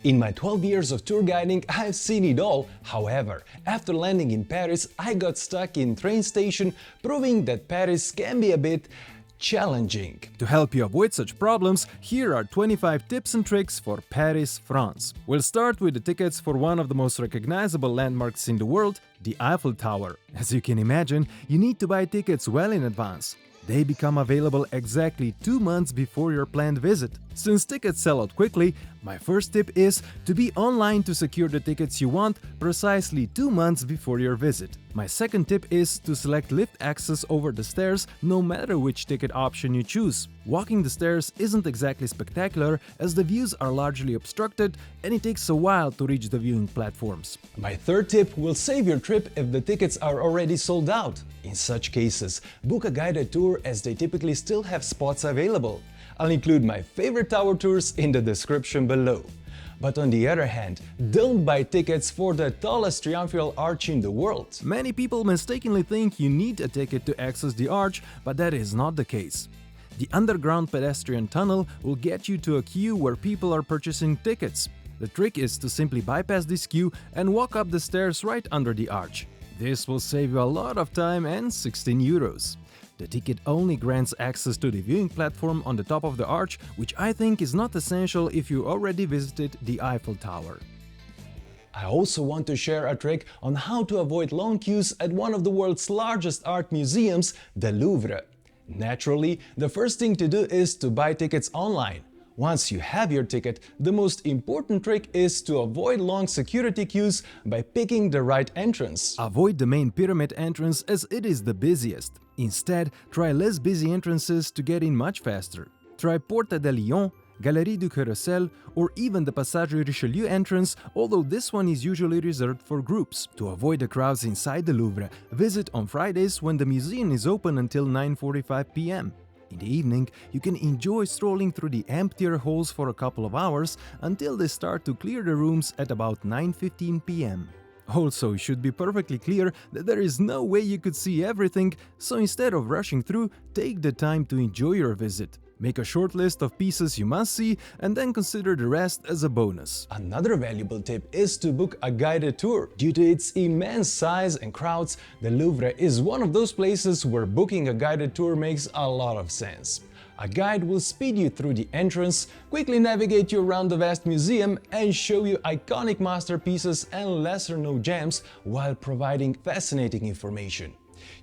In my 12 years of tour guiding, I've seen it all. However, after landing in Paris, I got stuck in train station, proving that Paris can be a bit challenging. To help you avoid such problems, here are 25 tips and tricks for Paris, France. We'll start with the tickets for one of the most recognizable landmarks in the world, the Eiffel Tower. As you can imagine, you need to buy tickets well in advance. They become available exactly 2 months before your planned visit. Since tickets sell out quickly, my first tip is to be online to secure the tickets you want precisely 2 months before your visit. My second tip is to select lift access over the stairs no matter which ticket option you choose. Walking the stairs isn't exactly spectacular as the views are largely obstructed and it takes a while to reach the viewing platforms. My third tip will save your trip if the tickets are already sold out. In such cases, book a guided tour as they typically still have spots available. I'll include my favorite tower tours in the description below. But on the other hand, don't buy tickets for the tallest Triumphal arch in the world. Many people mistakenly think you need a ticket to access the arch, but that is not the case. The underground pedestrian tunnel will get you to a queue where people are purchasing tickets. The trick is to simply bypass this queue and walk up the stairs right under the arch. This will save you a lot of time and 16 euros. The ticket only grants access to the viewing platform on the top of the arch, which I think is not essential if you already visited the Eiffel Tower. I also want to share a trick on how to avoid long queues at one of the world's largest art museums, the Louvre. Naturally, the first thing to do is to buy tickets online. Once you have your ticket, the most important trick is to avoid long security queues by picking the right entrance. Avoid the main pyramid entrance as it is the busiest. Instead, try less busy entrances to get in much faster. Try Porta de Lyon, Galerie du Carrousel, or even the Passage Richelieu entrance, although this one is usually reserved for groups. To avoid the crowds inside the Louvre, visit on Fridays when the museum is open until 9:45 p.m. In the evening, you can enjoy strolling through the emptier halls for a couple of hours until they start to clear the rooms at about 9:15 p.m. Also, it should be perfectly clear that there is no way you could see everything, so instead of rushing through, take the time to enjoy your visit. Make a short list of pieces you must see and then consider the rest as a bonus. Another valuable tip is to book a guided tour. Due to its immense size and crowds, the Louvre is one of those places where booking a guided tour makes a lot of sense. A guide will speed you through the entrance, quickly navigate you around the vast museum, and show you iconic masterpieces and lesser-known gems while providing fascinating information.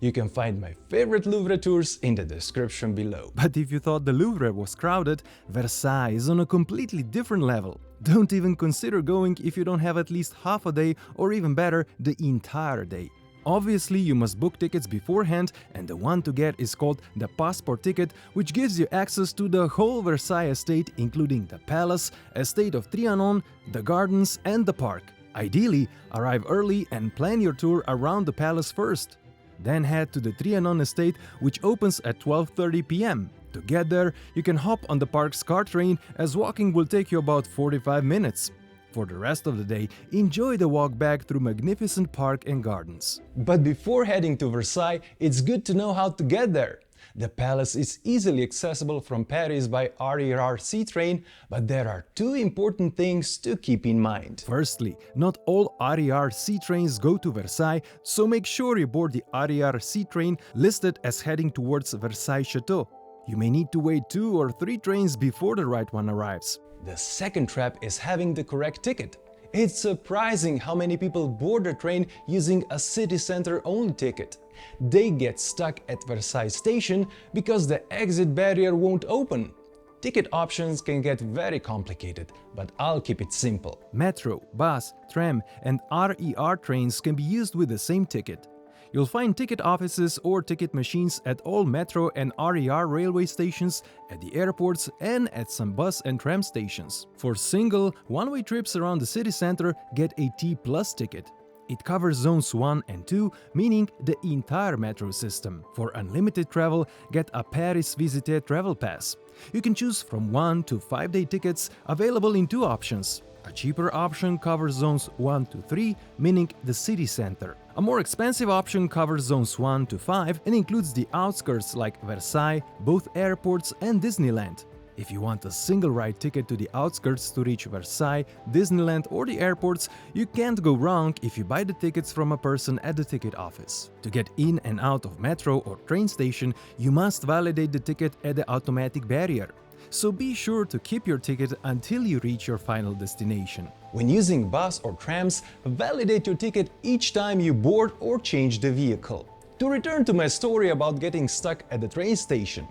You can find my favorite Louvre tours in the description below. But if you thought the Louvre was crowded, Versailles is on a completely different level. Don't even consider going if you don't have at least half a day or even better, the entire day. Obviously, you must book tickets beforehand, and the one to get is called the passport ticket, which gives you access to the whole Versailles estate, including the palace, estate of Trianon, the gardens and the park. Ideally, arrive early and plan your tour around the palace first. Then head to the Trianon estate, which opens at 12:30 p.m. To get there, you can hop on the park's car train, as walking will take you about 45 minutes. For the rest of the day, enjoy the walk back through magnificent park and gardens. But before heading to Versailles, it's good to know how to get there. The palace is easily accessible from Paris by RER C train, but there are two important things to keep in mind. Firstly, not all RER C trains go to Versailles, so make sure you board the RER C train listed as heading towards Versailles Chateau. You may need to wait 2 or 3 trains before the right one arrives. The second trap is having the correct ticket. It's surprising how many people board a train using a city center only ticket. They get stuck at Versailles station because the exit barrier won't open. Ticket options can get very complicated, but I'll keep it simple. Metro, bus, tram and RER trains can be used with the same ticket. You'll find ticket offices or ticket machines at all metro and RER railway stations, at the airports and at some bus and tram stations. For single, one-way trips around the city center, get a T+ ticket. It covers zones 1 and 2, meaning the entire metro system. For unlimited travel, get a Paris Visité travel pass. You can choose from 1 to 5-day tickets, available in 2 options. A cheaper option covers zones 1 to 3, meaning the city center. A more expensive option covers zones 1 to 5 and includes the outskirts like Versailles, both airports and Disneyland. If you want a single ride ticket to the outskirts to reach Versailles, Disneyland or the airports, you can't go wrong if you buy the tickets from a person at the ticket office. To get in and out of metro or train station, you must validate the ticket at the automatic barrier. So be sure to keep your ticket until you reach your final destination. When using bus or trams, validate your ticket each time you board or change the vehicle. To return to my story about getting stuck at the train station,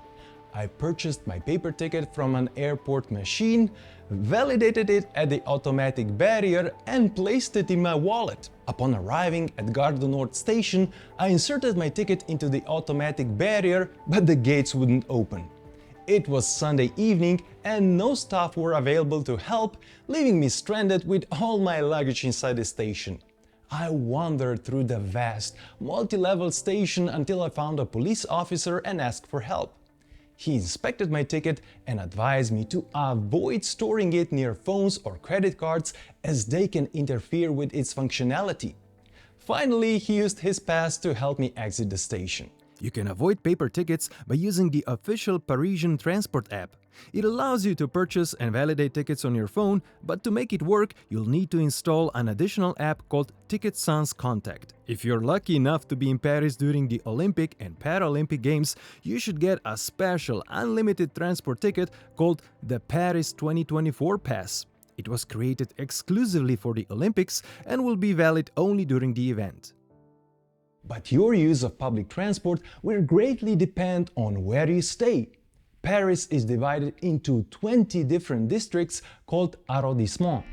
I purchased my paper ticket from an airport machine, validated it at the automatic barrier and placed it in my wallet. Upon arriving at Gare du Nord station, I inserted my ticket into the automatic barrier, but the gates wouldn't open. It was Sunday evening and no staff were available to help, leaving me stranded with all my luggage inside the station. I wandered through the vast, multi-level station until I found a police officer and asked for help. He inspected my ticket and advised me to avoid storing it near phones or credit cards as they can interfere with its functionality. Finally, he used his pass to help me exit the station. You can avoid paper tickets by using the official Parisian transport app. It allows you to purchase and validate tickets on your phone, but to make it work, you'll need to install an additional app called Ticket Sans Contact. If you're lucky enough to be in Paris during the Olympic and Paralympic Games, you should get a special unlimited transport ticket called the Paris 2024 Pass. It was created exclusively for the Olympics and will be valid only during the event. But your use of public transport will greatly depend on where you stay. Paris is divided into 20 different districts called arrondissements.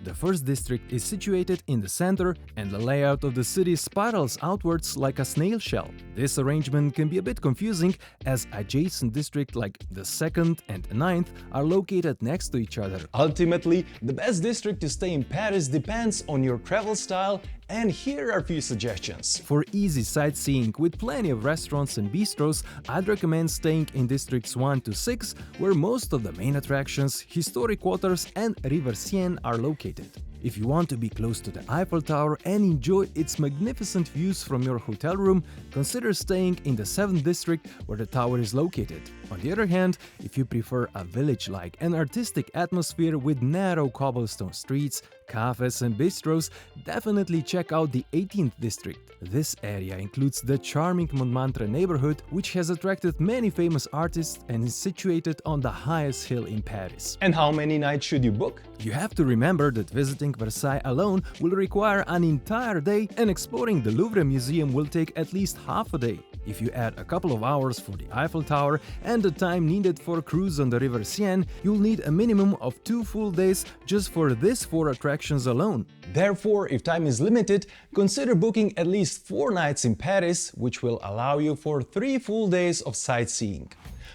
The first district is situated in the center, and the layout of the city spirals outwards like a snail shell. This arrangement can be a bit confusing, as adjacent districts like the 2nd and 9th are located next to each other. Ultimately, the best district to stay in Paris depends on your travel style, and here are a few suggestions. For easy sightseeing with plenty of restaurants and bistros, I'd recommend staying in districts 1 to 6, where most of the main attractions, historic quarters and River Seine are located. If you want to be close to the Eiffel Tower and enjoy its magnificent views from your hotel room, consider staying in the 7th district where the tower is located. On the other hand, if you prefer a village-like and artistic atmosphere with narrow cobblestone streets, cafes and bistros, definitely check out the 18th district. This area includes the charming Montmartre neighborhood, which has attracted many famous artists and is situated on the highest hill in Paris. And how many nights should you book? You have to remember that visiting Versailles alone will require an entire day, and exploring the Louvre Museum will take at least half a day. If you add a couple of hours for the Eiffel Tower and the time needed for a cruise on the River Seine, you'll need a minimum of 2 full days just for these 4 attractions alone. Therefore, if time is limited, consider booking at least 4 nights in Paris, which will allow you for 3 full days of sightseeing.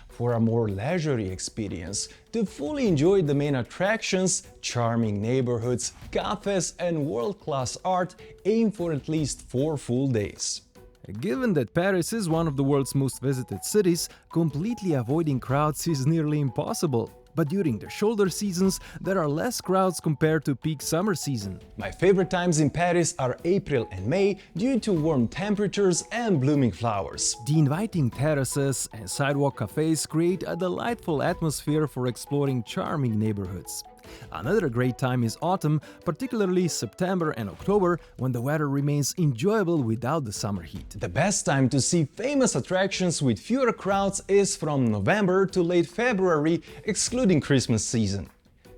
For a more leisurely experience, to fully enjoy the main attractions, charming neighborhoods, cafes and world-class art, aim for at least 4 full days. Given that Paris is one of the world's most visited cities, completely avoiding crowds is nearly impossible. But during the shoulder seasons, there are less crowds compared to peak summer season. My favorite times in Paris are April and May due to warm temperatures and blooming flowers. The inviting terraces and sidewalk cafes create a delightful atmosphere for exploring charming neighborhoods. Another great time is autumn, particularly September and October, when the weather remains enjoyable without the summer heat. The best time to see famous attractions with fewer crowds is from November to late February, excluding Christmas season.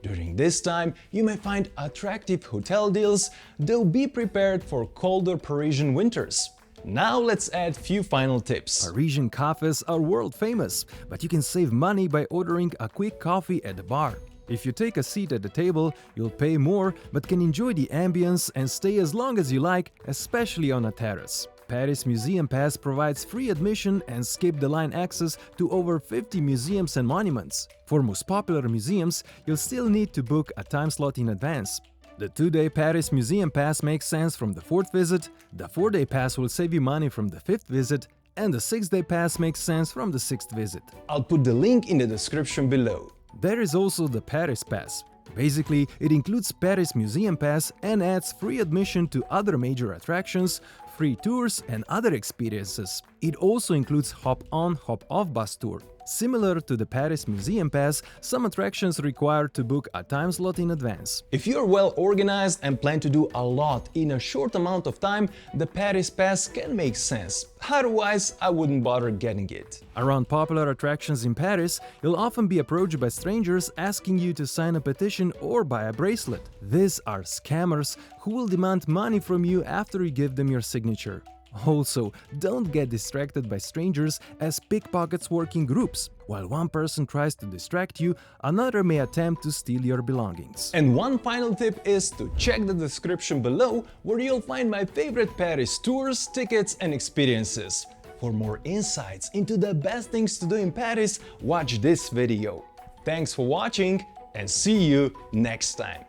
During this time, you may find attractive hotel deals, though be prepared for colder Parisian winters. Now let's add few final tips. Parisian cafes are world famous, but you can save money by ordering a quick coffee at the bar. If you take a seat at the table, you'll pay more, but can enjoy the ambience and stay as long as you like, especially on a terrace. Paris Museum Pass provides free admission and skip-the-line access to over 50 museums and monuments. For most popular museums, you'll still need to book a time slot in advance. The 2-day Paris Museum Pass makes sense from the 4th visit, the 4-day pass will save you money from the 5th visit, and the 6-day pass makes sense from the 6th visit. I'll put the link in the description below. There is also the Paris Pass. Basically, it includes Paris Museum Pass and adds free admission to other major attractions, free tours and other experiences. It also includes hop-on, hop-off bus tour. Similar to the Paris Museum Pass, some attractions require to book a time slot in advance. If you're well organized and plan to do a lot in a short amount of time, the Paris Pass can make sense. Otherwise, I wouldn't bother getting it. Around popular attractions in Paris, you'll often be approached by strangers asking you to sign a petition or buy a bracelet. These are scammers who will demand money from you after you give them your signature. Also, don't get distracted by strangers, as pickpockets work in groups. While one person tries to distract you, another may attempt to steal your belongings. And one final tip is to check the description below, where you'll find my favorite Paris tours, tickets and experiences. For more insights into the best things to do in Paris, watch this video. Thanks for watching and see you next time.